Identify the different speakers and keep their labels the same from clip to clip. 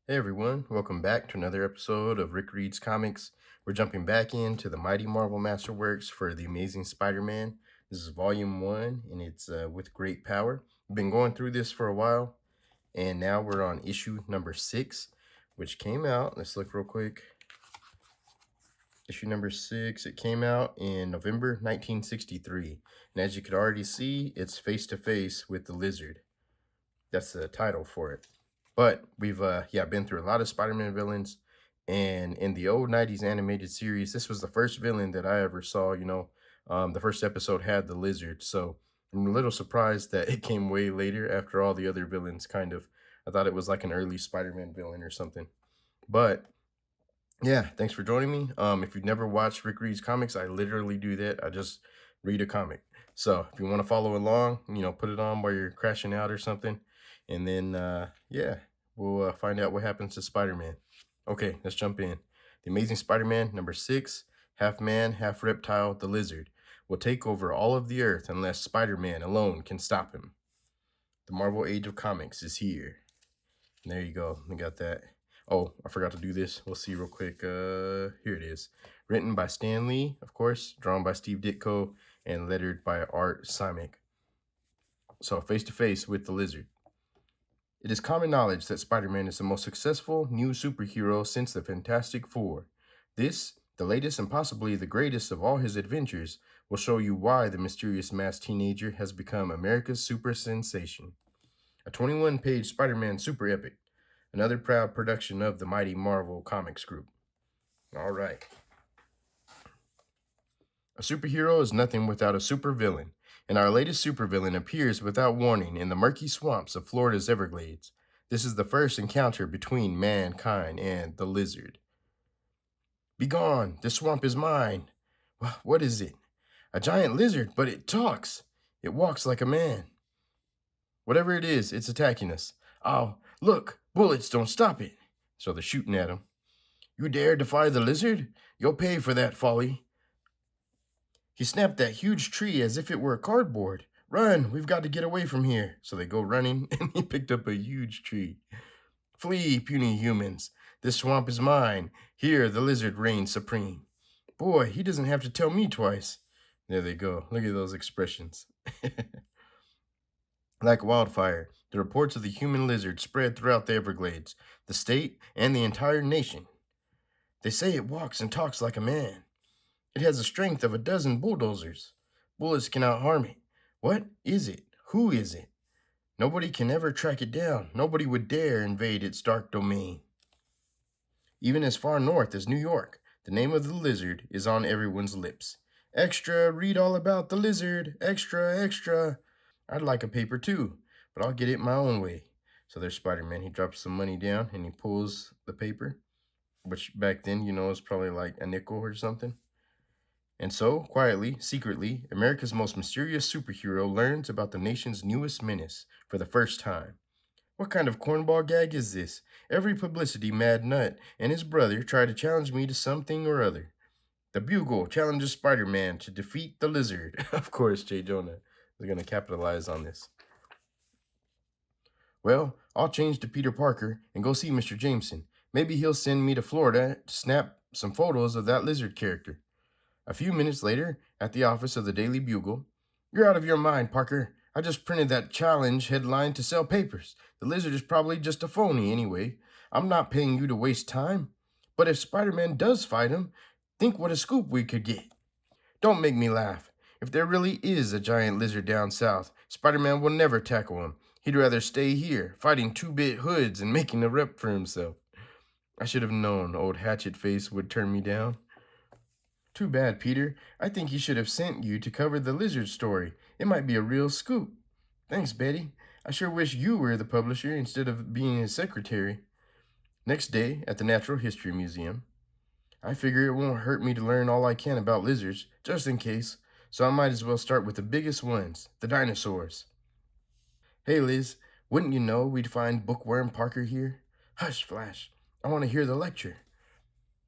Speaker 1: Hey everyone, welcome back to another episode of Rick Reads Comics. We're jumping back into the Mighty Marvel Masterworks for The Amazing Spider-Man. This is Volume 1, and it's with great power. We've been going through this for a while, and now we're on issue number 6, which came out. Let's look real quick. Issue number 6, it came out in November 1963. And as you could already see, it's face-to-face with the Lizard. That's the title for it. But we've been through a lot of Spider-Man villains, and in the old 90s animated series, this was the first villain that I ever saw. The first episode had the Lizard, so I'm a little surprised that it came way later after all the other villains. I thought it was like an early Spider-Man villain or something. But yeah, thanks for joining me. If you've never watched Rick Reads Comics, I literally do that. I just read a comic. So if you want to follow along, put it on while you're crashing out or something. And then, we'll find out what happens to Spider-Man. Okay, let's jump in. The Amazing Spider-Man, number 6, half man, half reptile, the Lizard, will take over all of the Earth unless Spider-Man alone can stop him. The Marvel Age of Comics is here. And there you go. We got that. Oh, I forgot to do this. We'll see real quick. Here it is. Written by Stan Lee, of course. Drawn by Steve Ditko and lettered by Art Simek. So, face-to-face with the Lizard. It is common knowledge that Spider-Man is the most successful new superhero since the Fantastic Four. This, the latest and possibly the greatest of all his adventures, will show you why the mysterious masked teenager has become America's super sensation. A 21-page Spider-Man super epic. Another proud production of the Mighty Marvel Comics Group. All right. A superhero is nothing without a supervillain, and our latest supervillain appears without warning in the murky swamps of Florida's Everglades. This is the first encounter between mankind and the Lizard. Begone! This swamp is mine! What is it? A giant lizard, but it talks! It walks like a man. Whatever it is, it's attacking us. Oh, look! Bullets don't stop it! So they're shooting at him. You dare defy the lizard? You'll pay for that folly. He snapped that huge tree as if it were cardboard. Run, we've got to get away from here. So they go running, and he picked up a huge tree. Flee, puny humans. This swamp is mine. Here, the lizard reigns supreme. Boy, he doesn't have to tell me twice. There they go. Look at those expressions. Like wildfire, the reports of the human lizard spread throughout the Everglades, the state, and the entire nation. They say it walks and talks like a man. It has the strength of a dozen bulldozers. Bullets cannot harm it. What is it? Who is it? Nobody can ever track it down. Nobody would dare invade its dark domain. Even as far north as New York, the name of the lizard is on everyone's lips. Extra, read all about the lizard. Extra, extra. I'd like a paper too, but I'll get it my own way. So there's Spider-Man. He drops some money down and he pulls the paper, which back then, is probably like a nickel or something. And so, quietly, secretly, America's most mysterious superhero learns about the nation's newest menace for the first time. What kind of cornball gag is this? Every publicity mad nut and his brother try to challenge me to something or other. The Bugle challenges Spider-Man to defeat the Lizard. Of course, Jonah is going to capitalize on this. Well, I'll change to Peter Parker and go see Mr. Jameson. Maybe he'll send me to Florida to snap some photos of that lizard character. A few minutes later, at the office of the Daily Bugle, you're out of your mind, Parker. I just printed that challenge headline to sell papers. The lizard is probably just a phony anyway. I'm not paying you to waste time. But if Spider-Man does fight him, think what a scoop we could get. Don't make me laugh. If there really is a giant lizard down south, Spider-Man will never tackle him. He'd rather stay here, fighting two-bit hoods and making a rep for himself. I should have known old Hatchet Face would turn me down. Too bad, Peter. I think he should have sent you to cover the lizard story. It might be a real scoop. Thanks, Betty. I sure wish you were the publisher instead of being his secretary. Next day, at the Natural History Museum. I figure it won't hurt me to learn all I can about lizards, just in case, so I might as well start with the biggest ones, the dinosaurs. Hey, Liz, wouldn't you know we'd find Bookworm Parker here? Hush, Flash. I want to hear the lecture.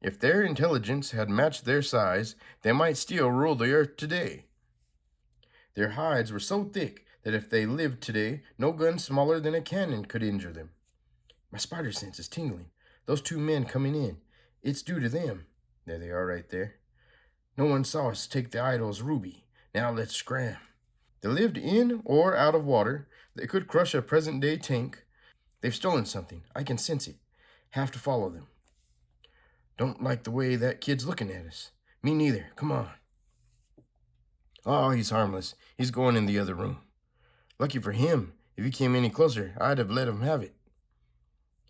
Speaker 1: If their intelligence had matched their size, they might still rule the earth today. Their hides were so thick that if they lived today, no gun smaller than a cannon could injure them. My spider sense is tingling. Those two men coming in. It's due to them. There they are right there. No one saw us take the idol's ruby. Now let's scram. They lived in or out of water. They could crush a present-day tank. They've stolen something. I can sense it. Have to follow them. Don't like the way that kid's looking at us. Me neither. Come on. Oh, he's harmless. He's going in the other room. Lucky for him. If he came any closer, I'd have let him have it.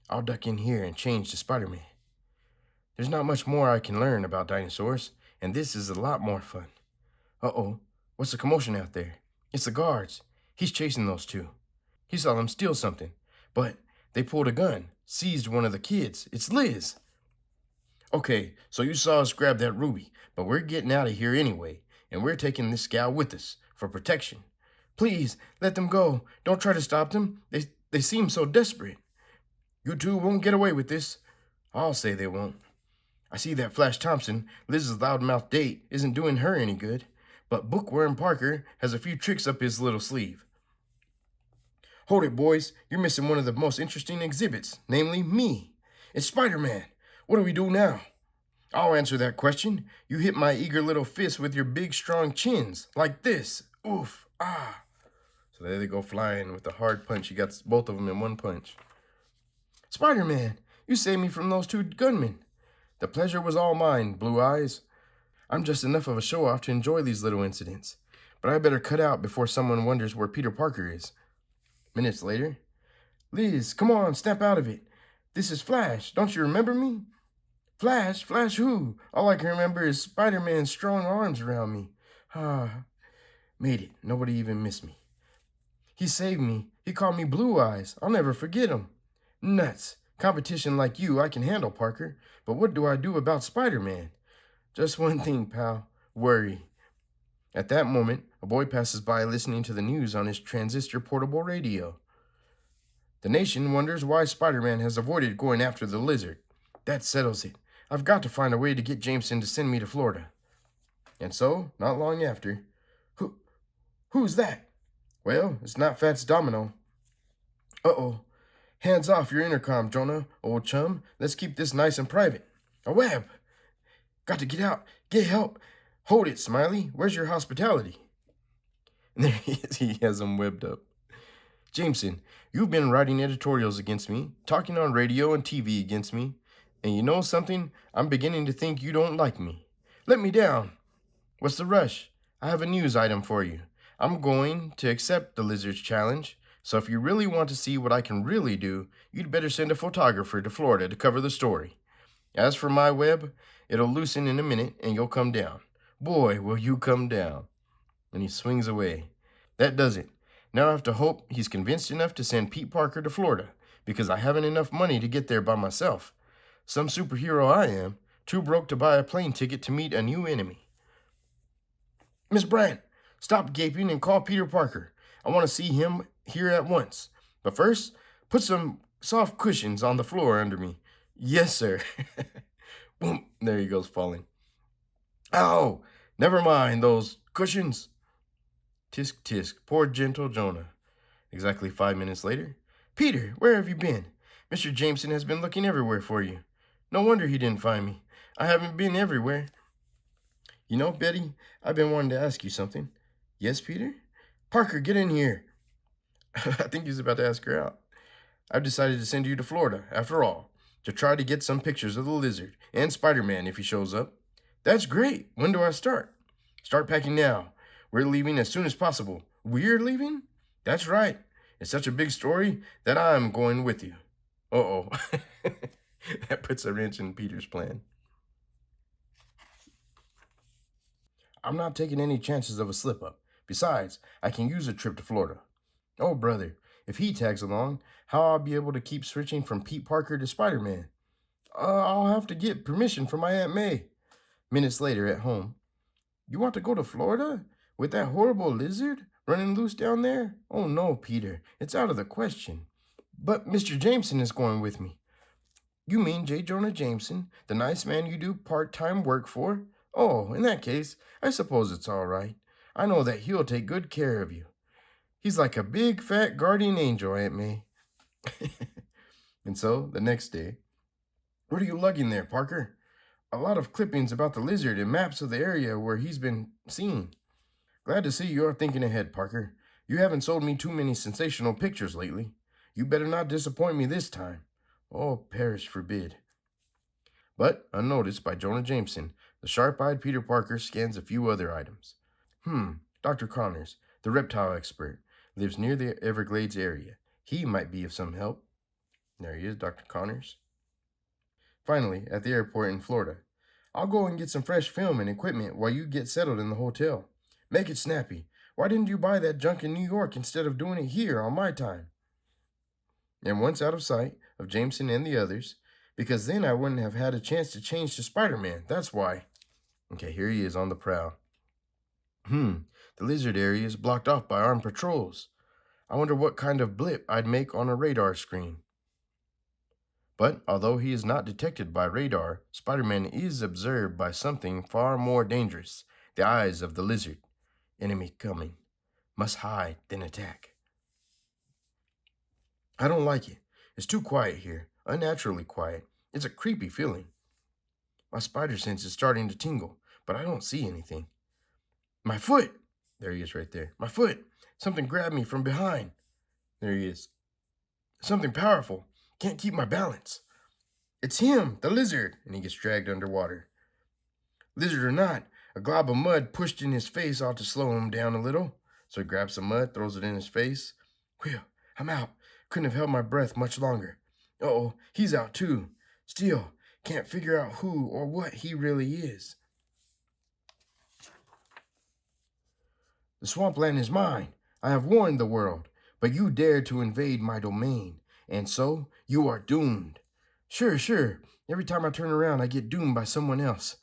Speaker 1: I'll duck in here and change to Spider-Man. There's not much more I can learn about dinosaurs, and this is a lot more fun. Uh-oh. What's the commotion out there? It's the guards. He's chasing those two. He saw them steal something, but they pulled a gun, seized one of the kids. It's Liz. Okay, so you saw us grab that ruby, but we're getting out of here anyway, and we're taking this gal with us for protection. Please, let them go. Don't try to stop them. They seem so desperate. You two won't get away with this. I'll say they won't. I see that Flash Thompson, Liz's loudmouth date, isn't doing her any good, but Bookworm Parker has a few tricks up his little sleeve. Hold it, boys. You're missing one of the most interesting exhibits, namely me. It's Spider-Man. What do we do now? I'll answer that question. You hit my eager little fist with your big, strong chins, like this. Oof, ah. So there they go flying with a hard punch. You got both of them in one punch. Spider-Man, you saved me from those two gunmen. The pleasure was all mine, Blue Eyes. I'm just enough of a show-off to enjoy these little incidents, but I better cut out before someone wonders where Peter Parker is. Minutes later, Liz, come on, snap out of it. This is Flash, don't you remember me? Flash? Flash who? All I can remember is Spider-Man's strong arms around me. Made it. Nobody even missed me. He saved me. He called me Blue Eyes. I'll never forget him. Nuts. Competition like you I can handle, Parker. But what do I do about Spider-Man? Just one thing, pal. Worry. At that moment, a boy passes by listening to the news on his transistor portable radio. The nation wonders why Spider-Man has avoided going after the lizard. That settles it. I've got to find a way to get Jameson to send me to Florida. And so, not long after, who's that? Well, it's not Fats Domino. Uh-oh. Hands off your intercom, Jonah, old chum. Let's keep this nice and private. A web. Got to get out. Get help. Hold it, Smiley. Where's your hospitality? And there he is. He has them webbed up. Jameson, you've been writing editorials against me, talking on radio and TV against me, and you know something? I'm beginning to think you don't like me. Let me down. What's the rush? I have a news item for you. I'm going to accept the Lizard's challenge, so if you really want to see what I can really do, you'd better send a photographer to Florida to cover the story. As for my web, it'll loosen in a minute and you'll come down. Boy, will you come down. And he swings away. That does it. Now I have to hope he's convinced enough to send Pete Parker to Florida, because I haven't enough money to get there by myself. Some superhero I am, too broke to buy a plane ticket to meet a new enemy. Miss Bryant, stop gaping and call Peter Parker. I want to see him here at once. But first, put some soft cushions on the floor under me. Yes, sir. Boom, there he goes falling. Ow, never mind those cushions. Tisk, tisk, poor gentle Jonah. Exactly 5 minutes later. Peter, where have you been? Mr. Jameson has been looking everywhere for you. No wonder he didn't find me. I haven't been everywhere. You know, Betty, I've been wanting to ask you something. Yes, Peter? Parker, get in here. I think he's about to ask her out. I've decided to send you to Florida, after all, to try to get some pictures of the lizard and Spider-Man if he shows up. That's great. When do I start? Start packing now. We're leaving as soon as possible. We're leaving? That's right. It's such a big story that I'm going with you. Uh-oh. That puts a wrench in Peter's plan. I'm not taking any chances of a slip-up. Besides, I can use a trip to Florida. Oh, brother, if he tags along, how I'll be able to keep switching from Pete Parker to Spider-Man? I'll have to get permission from my Aunt May. Minutes later, at home. You want to go to Florida? With that horrible lizard running loose down there? Oh, no, Peter. It's out of the question. But Mr. Jameson is going with me. You mean J. Jonah Jameson, the nice man you do part-time work for? Oh, in that case, I suppose it's all right. I know that he'll take good care of you. He's like a big, fat guardian angel, Aunt May. And so, the next day, what are you lugging there, Parker? A lot of clippings about the lizard and maps of the area where he's been seen. Glad to see you're thinking ahead, Parker. You haven't sold me too many sensational pictures lately. You better not disappoint me this time. Oh, perish forbid. But, unnoticed by Jonah Jameson, the sharp-eyed Peter Parker scans a few other items. Dr. Connors, the reptile expert, lives near the Everglades area. He might be of some help. There he is, Dr. Connors. Finally, at the airport in Florida. I'll go and get some fresh film and equipment while you get settled in the hotel. Make it snappy. Why didn't you buy that junk in New York instead of doing it here on my time? And once out of sight of Jameson and the others, because then I wouldn't have had a chance to change to Spider-Man. That's why. Okay, here he is on the prowl. The lizard area is blocked off by armed patrols. I wonder what kind of blip I'd make on a radar screen. But although he is not detected by radar, Spider-Man is observed by something far more dangerous, the eyes of the lizard. Enemy coming. Must hide, then attack. I don't like it. It's too quiet here, unnaturally quiet. It's a creepy feeling. My spider sense is starting to tingle, but I don't see anything. My foot! There he is right there. My foot! Something grabbed me from behind. There he is. Something powerful. Can't keep my balance. It's him, the lizard, and he gets dragged underwater. Lizard or not, a glob of mud pushed in his face ought to slow him down a little. So he grabs some mud, throws it in his face. Whew, I'm out. Couldn't have held my breath much longer. Uh-oh, he's out too. Still, can't figure out who or what he really is. The swampland is mine. I have warned the world, but you dared to invade my domain, and so you are doomed. Sure. Every time I turn around, I get doomed by someone else.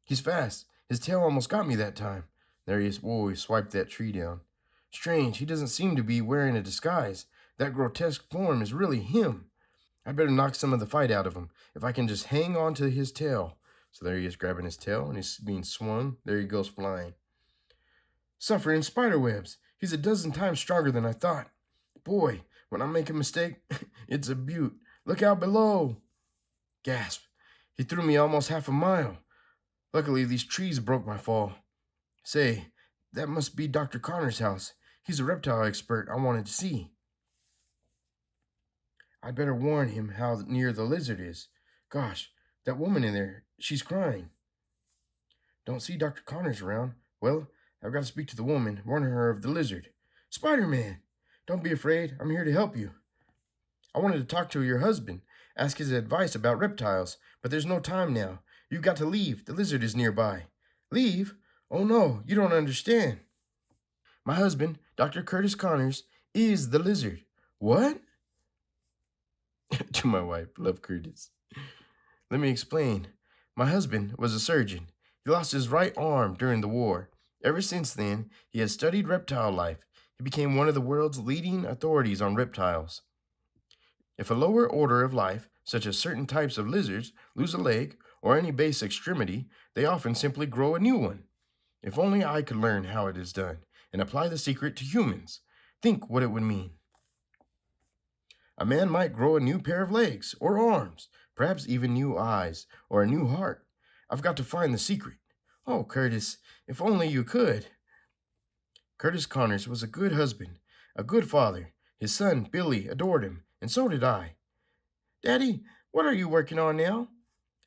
Speaker 1: He's fast. His tail almost got me that time. There he is. Whoa, he swiped that tree down. Strange, he doesn't seem to be wearing a disguise. That grotesque form is really him. I'd better knock some of the fight out of him, if I can just hang on to his tail. So there he is, grabbing his tail, and he's being swung. There he goes flying. Suffering spider webs. He's a dozen times stronger than I thought. Boy, when I make a mistake, it's a beaut. Look out below. Gasp. He threw me almost half a mile. Luckily, these trees broke my fall. Say, that must be Dr. Connor's house. He's a reptile expert I wanted to see. I'd better warn him how near the lizard is. Gosh, that woman in there, she's crying. Don't see Dr. Connors around. Well, I've got to speak to the woman, warn her of the lizard. Spider-Man! Don't be afraid, I'm here to help you. I wanted to talk to your husband, ask his advice about reptiles, but there's no time now. You've got to leave, the lizard is nearby. Leave? Oh no, you don't understand. My husband, Dr. Curtis Connors, is the lizard. What? To my wife, love Curtis. Let me explain. My husband was a surgeon. He lost his right arm during the war. Ever since then, he has studied reptile life. He became one of the world's leading authorities on reptiles. If a lower order of life, such as certain types of lizards, lose a leg or any base extremity, they often simply grow a new one. If only I could learn how it is done and apply the secret to humans. Think what it would mean. A man might grow a new pair of legs or arms, perhaps even new eyes or a new heart. I've got to find the secret. Oh, Curtis, if only you could. Curtis Connors was a good husband, a good father. His son, Billy, adored him, and so did I. Daddy, what are you working on now?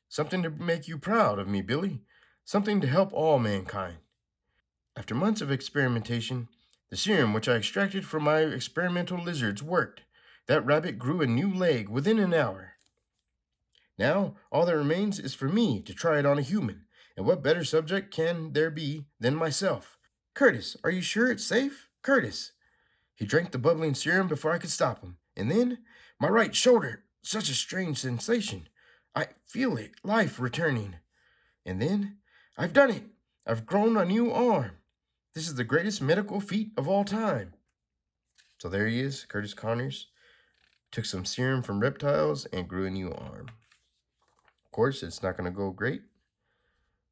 Speaker 1: Something to make you proud of me, Billy. Something to help all mankind. After months of experimentation, the serum which I extracted from my experimental lizards worked. That rabbit grew a new leg within an hour. Now, all that remains is for me to try it on a human, and what better subject can there be than myself? Curtis, are you sure it's safe? Curtis! He drank the bubbling serum before I could stop him, and then, my right shoulder, such a strange sensation. I feel it, life returning. And then, I've done it! I've grown a new arm. This is the greatest medical feat of all time. So there he is, Curtis Connors. Took some serum from reptiles and grew a new arm. Of course, it's not going to go great.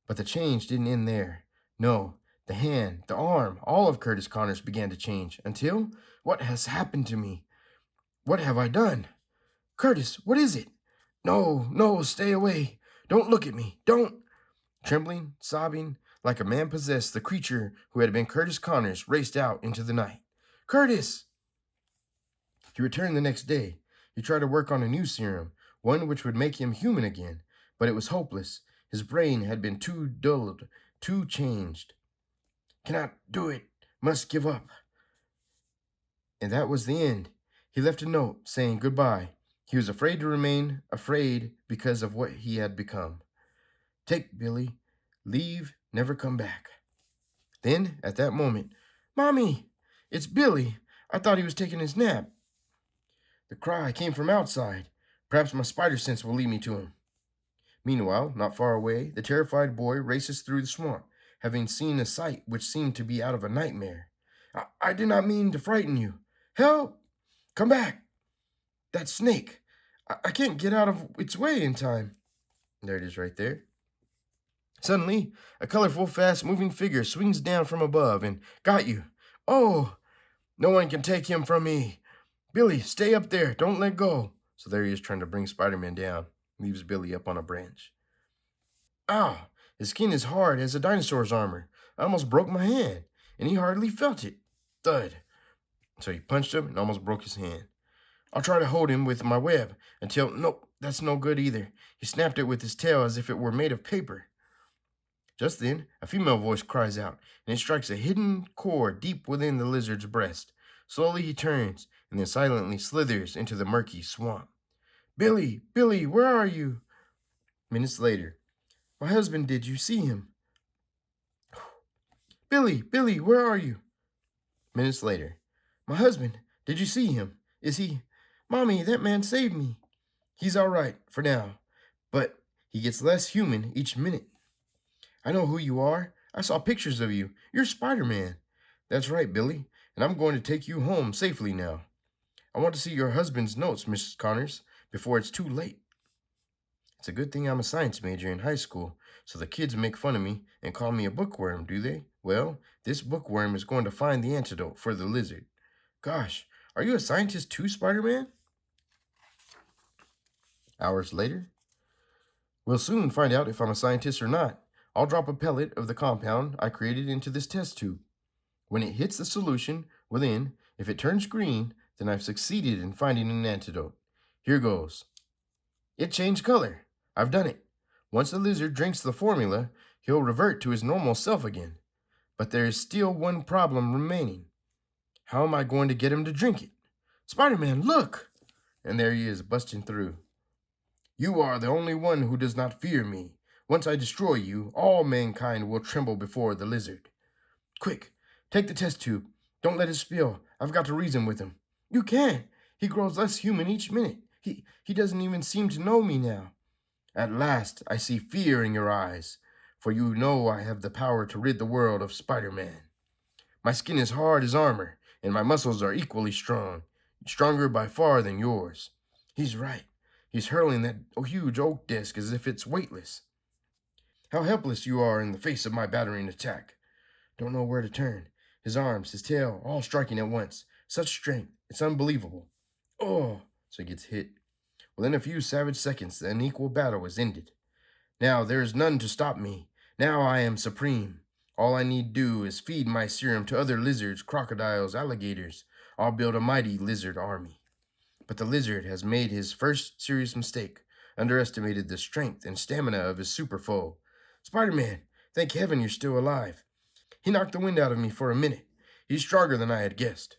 Speaker 1: But the change didn't end there. No, the hand, the arm, all of Curtis Connors began to change until, what has happened to me? What have I done? Curtis, what is it? No, no, stay away. Don't look at me. Don't. Trembling, sobbing, like a man possessed, the creature who had been Curtis Connors raced out into the night. Curtis! He returned the next day. He tried to work on a new serum, one which would make him human again, but it was hopeless. His brain had been too dulled, too changed. Cannot do it. Must give up. And that was the end. He left a note saying goodbye. He was afraid to remain afraid because of what he had become. Take Billy. Leave, never come back. Then, at that moment, Mommy, it's Billy. I thought he was taking his nap. The cry came from outside. Perhaps my spider sense will lead me to him. Meanwhile, not far away, the terrified boy races through the swamp, having seen a sight which seemed to be out of a nightmare. I did not mean to frighten you. Help! Come back! That snake! I can't get out of its way in time. There it is right there. Suddenly, a colorful, fast-moving figure swings down from above and got you. Oh! No one can take him from me. Billy, stay up there. Don't let go. So there he is trying to bring Spider-Man down. Leaves Billy up on a branch. Ow! His skin is hard as a dinosaur's armor. I almost broke my hand, and he hardly felt it. Thud. So he punched him and almost broke his hand. I'll try to hold him with my web until... Nope, that's no good either. He snapped it with his tail as if it were made of paper. Just then, a female voice cries out, and it strikes a hidden chord deep within the lizard's breast. Slowly he turns, and then silently slithers into the murky swamp. Billy, Billy, where are you? Minutes later. My husband, did you see him? Billy, Billy, where are you? Minutes later. My husband, did you see him? Is he... Mommy, that man saved me. He's all right, for now, but he gets less human each minute. I know who you are. I saw pictures of you. You're Spider-Man. That's right, Billy, and I'm going to take you home safely now. I want to see your husband's notes, Mrs. Connors, before it's too late. It's a good thing I'm a science major in high school, so the kids make fun of me and call me a bookworm, do they? Well, this bookworm is going to find the antidote for the lizard. Gosh, are you a scientist too, Spider-Man? Hours later. We'll soon find out if I'm a scientist or not. I'll drop a pellet of the compound I created into this test tube. When it hits the solution within, if it turns green, then I've succeeded in finding an antidote. Here goes. It changed color. I've done it. Once the lizard drinks the formula, he'll revert to his normal self again. But there is still one problem remaining. How am I going to get him to drink it? Spider-Man, look! And there he is, busting through. You are the only one who does not fear me. Once I destroy you, all mankind will tremble before the lizard. Quick, take the test tube. Don't let it spill. I've got to reason with him. You can't. He grows less human each minute. He doesn't even seem to know me now. At last, I see fear in your eyes, for you know I have the power to rid the world of Spider-Man. My skin is hard as armor, and my muscles are equally strong, stronger by far than yours. He's right. He's hurling that huge oak desk as if it's weightless. How helpless you are in the face of my battering attack. Don't know where to turn. His arms, his tail, all striking at once. Such strength. It's unbelievable. Oh! So he gets hit. Within a few savage seconds, the unequal battle is ended. Now there is none to stop me. Now I am supreme. All I need do is feed my serum to other lizards, crocodiles, alligators. I'll build a mighty lizard army. But the lizard has made his first serious mistake, underestimated the strength and stamina of his super foe. Spider-Man, thank heaven you're still alive. He knocked the wind out of me for a minute. He's stronger than I had guessed.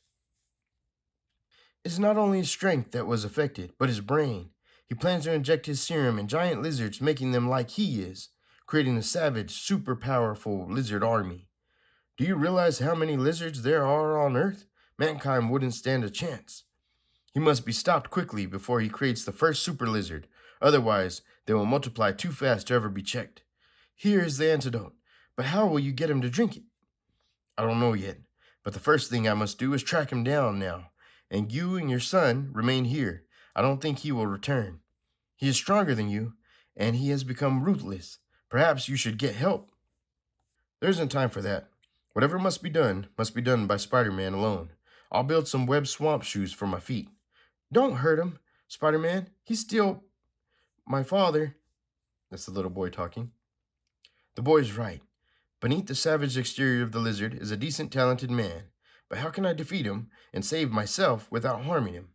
Speaker 1: It's not only his strength that was affected, but his brain. He plans to inject his serum in giant lizards, making them like he is, creating a savage, super powerful lizard army. Do you realize how many lizards there are on Earth? Mankind wouldn't stand a chance. He must be stopped quickly before he creates the first super lizard. Otherwise, they will multiply too fast to ever be checked. Here is the antidote, but how will you get him to drink it? I don't know yet, but the first thing I must do is track him down now. And you and your son remain here. I don't think he will return. He is stronger than you, and he has become ruthless. Perhaps you should get help. There isn't time for that. Whatever must be done by Spider-Man alone. I'll build some web swamp shoes for my feet. Don't hurt him. Spider-Man, he's still my father. That's the little boy talking. The boy's right. Beneath the savage exterior of the lizard is a decent, talented man. But how can I defeat him and save myself without harming him?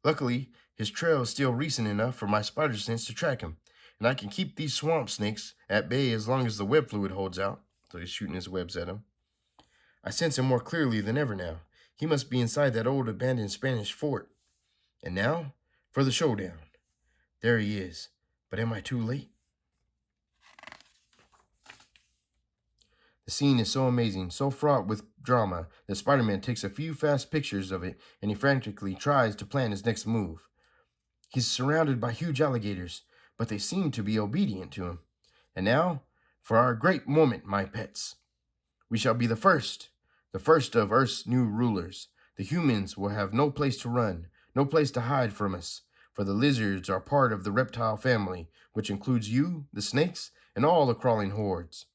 Speaker 1: Luckily, his trail is still recent enough for my spider sense to track him, and I can keep these swamp snakes at bay as long as the web fluid holds out. So he's shooting his webs at him. I sense him more clearly than ever now. He must be inside that old abandoned Spanish fort. And now, for the showdown. There he is. But am I too late? The scene is so amazing, so fraught with drama, that Spider-Man takes a few fast pictures of it and he frantically tries to plan his next move. He's surrounded by huge alligators, but they seem to be obedient to him. And now, for our great moment, my pets. We shall be the first of Earth's new rulers. The humans will have no place to run, no place to hide from us, for the lizards are part of the reptile family, which includes you, the snakes, and all the crawling hordes.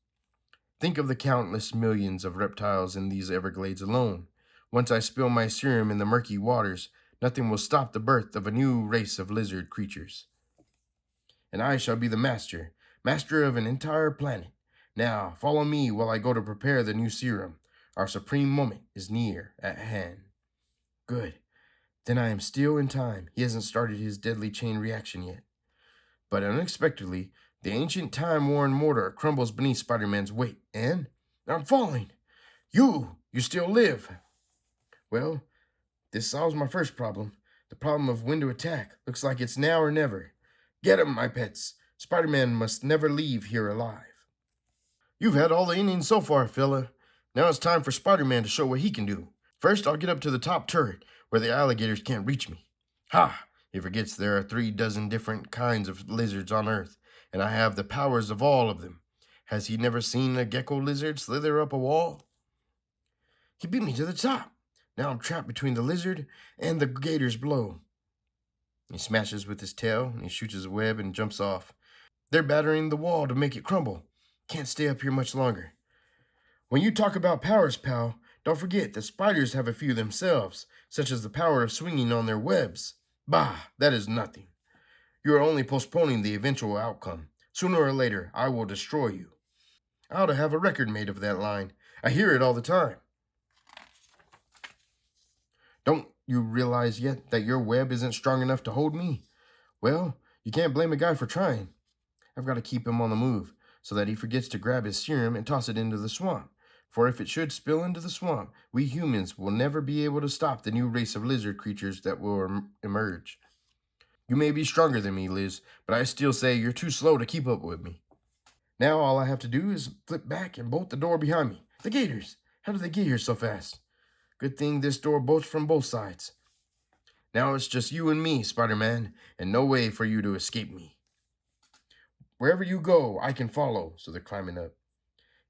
Speaker 1: Think of the countless millions of reptiles in these Everglades alone. Once I spill my serum in the murky waters, nothing will stop the birth of a new race of lizard creatures. And I shall be the master of an entire planet. Now, follow me while I go to prepare the new serum. Our supreme moment is near at hand. Good. Then I am still in time. He hasn't started his deadly chain reaction yet. But unexpectedly, the ancient time-worn mortar crumbles beneath Spider-Man's weight, and I'm falling. You still live. Well, this solves my first problem. The problem of when to attack. Looks like it's now or never. Get him, my pets. Spider-Man must never leave here alive. You've had all the innings so far, fella. Now it's time for Spider-Man to show what he can do. First, I'll get up to the top turret, where the alligators can't reach me. Ha! He forgets there are 36 different kinds of lizards on Earth, and I have the powers of all of them. Has he never seen a gecko lizard slither up a wall? He beat me to the top. Now I'm trapped between the lizard and the gators below. He smashes with his tail, and he shoots his web and jumps off. They're battering the wall to make it crumble. Can't stay up here much longer. When you talk about powers, pal, don't forget that spiders have a few themselves, such as the power of swinging on their webs. Bah, that is nothing. You are only postponing the eventual outcome. Sooner or later, I will destroy you. I ought to have a record made of that line. I hear it all the time. Don't you realize yet that your web isn't strong enough to hold me? Well, you can't blame a guy for trying. I've got to keep him on the move, so that he forgets to grab his serum and toss it into the swamp. For if it should spill into the swamp, we humans will never be able to stop the new race of lizard creatures that will emerge. You may be stronger than me, Liz, but I still say you're too slow to keep up with me. Now all I have to do is flip back and bolt the door behind me. The gators! How did they get here so fast? Good thing this door bolts from both sides. Now it's just you and me, Spider-Man, and no way for you to escape me. Wherever you go, I can follow. So they're climbing up.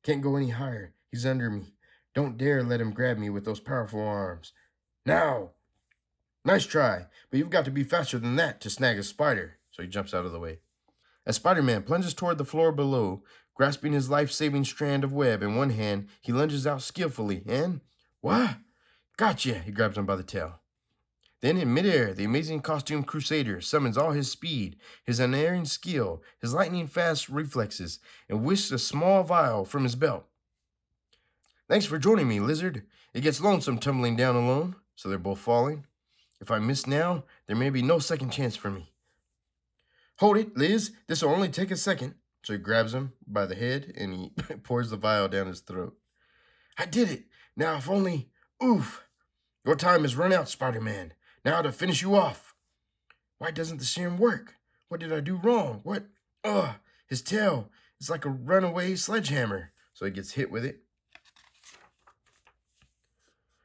Speaker 1: Can't go any higher. He's under me. Don't dare let him grab me with those powerful arms. Now! Nice try, but you've got to be faster than that to snag a spider. So he jumps out of the way. As Spider-Man plunges toward the floor below, grasping his life-saving strand of web in one hand, he lunges out skillfully and... What? Gotcha! He grabs him by the tail. Then in midair, the amazing costume crusader summons all his speed, his unerring skill, his lightning-fast reflexes, and whisks a small vial from his belt. Thanks for joining me, Lizard. It gets lonesome tumbling down alone, so they're both falling. If I miss now, there may be no second chance for me. Hold it, Liz. This'll only take a second. So he grabs him by the head, and he pours the vial down his throat. I did it. Now if only... Oof. Your time has run out, Spider-Man. Now to finish you off. Why doesn't the serum work? What did I do wrong? What? Ugh, his tail. It's like a runaway sledgehammer. So he gets hit with it.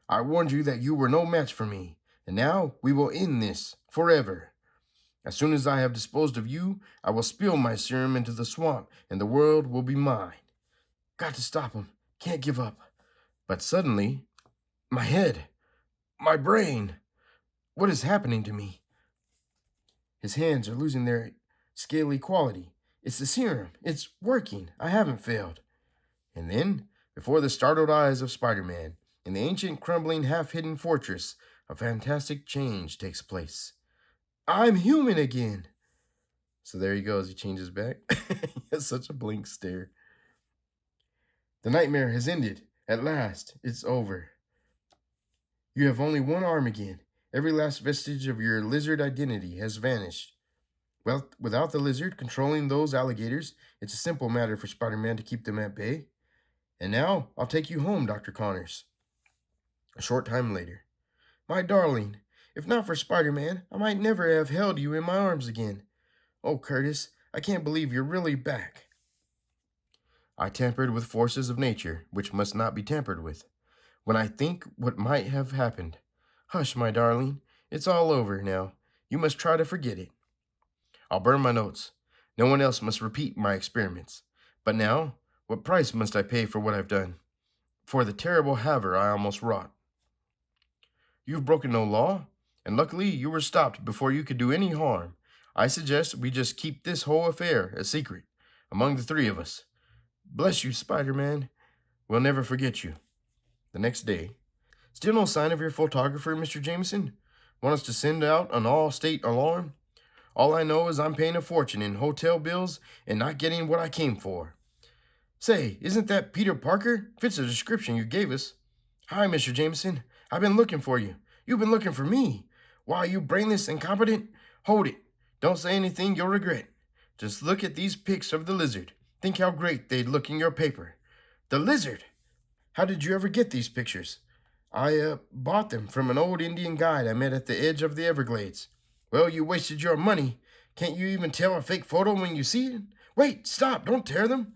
Speaker 1: I warned you that you were no match for me. And now we will end this forever. As soon as I have disposed of you, I will spill my serum into the swamp, and the world will be mine. Got to stop him. Can't give up. But suddenly, my head, my brain, what is happening to me? His hands are losing their scaly quality. It's the serum. It's working. I haven't failed. And then, before the startled eyes of Spider-Man, in the ancient, crumbling, half-hidden fortress, a fantastic change takes place. I'm human again. So there he goes. He changes back. He has such a blank stare. The nightmare has ended. At last, it's over. You have only one arm again. Every last vestige of your lizard identity has vanished. Well, without the lizard controlling those alligators, it's a simple matter for Spider-Man to keep them at bay. And now, I'll take you home, Dr. Connors. A short time later. My darling, if not for Spider-Man, I might never have held you in my arms again. Oh, Curtis, I can't believe you're really back. I tampered with forces of nature, which must not be tampered with. When I think what might have happened. Hush, my darling, it's all over now. You must try to forget it. I'll burn my notes. No one else must repeat my experiments. But now, what price must I pay for what I've done? For the terrible havoc I almost wrought. You've broken no law, and luckily you were stopped before you could do any harm. I suggest we just keep this whole affair a secret, among the three of us. Bless you, Spider-Man. We'll never forget you. The next day. Still no sign of your photographer, Mr. Jameson? Want us to send out an all-state alarm? All I know is I'm paying a fortune in hotel bills and not getting what I came for. Say, isn't that Peter Parker? Fits the description you gave us. Hi, Mr. Jameson. I've been looking for you. You've been looking for me. Why, you brainless incompetent? Hold it. Don't say anything you'll regret. Just look at these pics of the lizard. Think how great they'd look in your paper. The lizard! How did you ever get these pictures? I bought them from an old Indian guide I met at the edge of the Everglades. Well, you wasted your money. Can't you even tell a fake photo when you see it? Wait, stop, don't tear them.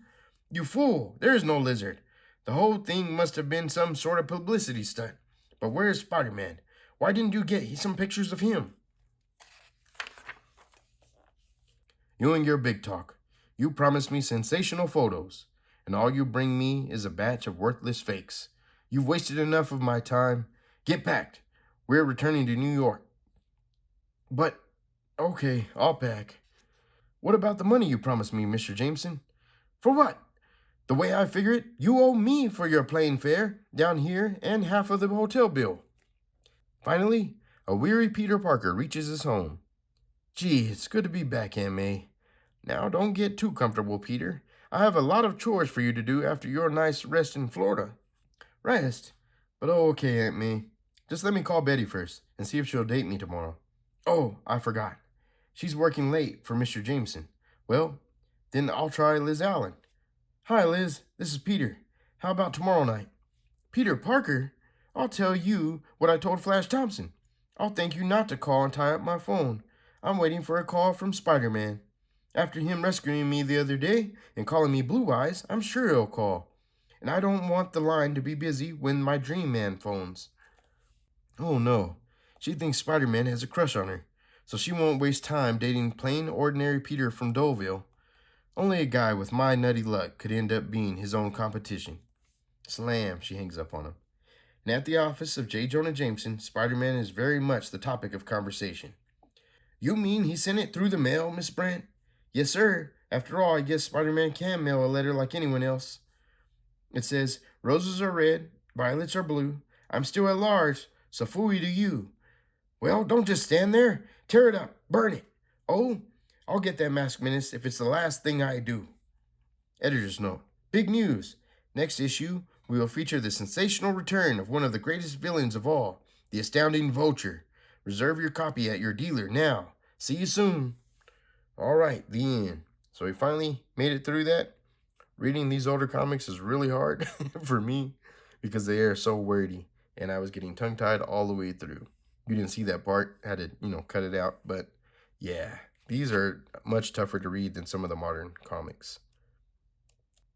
Speaker 1: You fool, there is no lizard. The whole thing must have been some sort of publicity stunt. But where's Spider-Man? Why didn't you get some pictures of him? You and your big talk. You promised me sensational photos, and all you bring me is a batch of worthless fakes. You've wasted enough of my time. Get packed. We're returning to New York. But, okay, I'll pack. What about the money you promised me, Mr. Jameson? For what? The way I figure it, you owe me for your plane fare down here and half of the hotel bill. Finally, a weary Peter Parker reaches his home. Gee, it's good to be back, Aunt May. Now, don't get too comfortable, Peter. I have a lot of chores for you to do after your nice rest in Florida. Rest? But okay, Aunt May. Just let me call Betty first and see if she'll date me tomorrow. Oh, I forgot. She's working late for Mr. Jameson. Well, then I'll try Liz Allen. Hi, Liz. This is Peter. How about tomorrow night? Peter Parker? I'll tell you what I told Flash Thompson. I'll thank you not to call and tie up my phone. I'm waiting for a call from Spider-Man. After him rescuing me the other day and calling me Blue Eyes, I'm sure he'll call. And I don't want the line to be busy when my dream man phones. Oh no, she thinks Spider-Man has a crush on her, so she won't waste time dating plain ordinary Peter from Deauville. Only a guy with my nutty luck could end up being his own competition. Slam, she hangs up on him. And at the office of J. Jonah Jameson, Spider-Man is very much the topic of conversation. You mean he sent it through the mail, Miss Brant? Yes, sir. After all, I guess Spider-Man can mail a letter like anyone else. It says, roses are red, violets are blue. I'm still at large, so phooey to you. Well, don't just stand there. Tear it up. Burn it. Oh, I'll get that mask menace if it's the last thing I do. Editor's note. Big news. Next issue, we will feature the sensational return of one of the greatest villains of all, the astounding Vulture. Reserve your copy at your dealer now. See you soon. All right, the end. So we finally made it through that. Reading these older comics is really hard for me because they are so wordy, and I was getting tongue-tied all the way through. You didn't see that part. I had to, cut it out. But yeah, these are much tougher to read than some of the modern comics.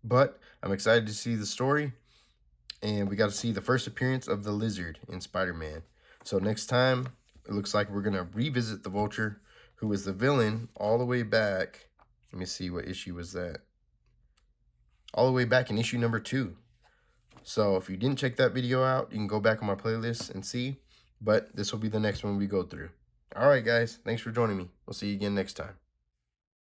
Speaker 1: But I'm excited to see the story, and we got to see the first appearance of the Lizard in Spider-Man. So next time, it looks like we're going to revisit the Vulture, who was the villain all the way back. Let me see, what issue was that? All the way back in issue number 2. So if you didn't check that video out, you can go back on my playlist and see. But this will be the next one we go through. All right, guys. Thanks for joining me. We'll see you again next time.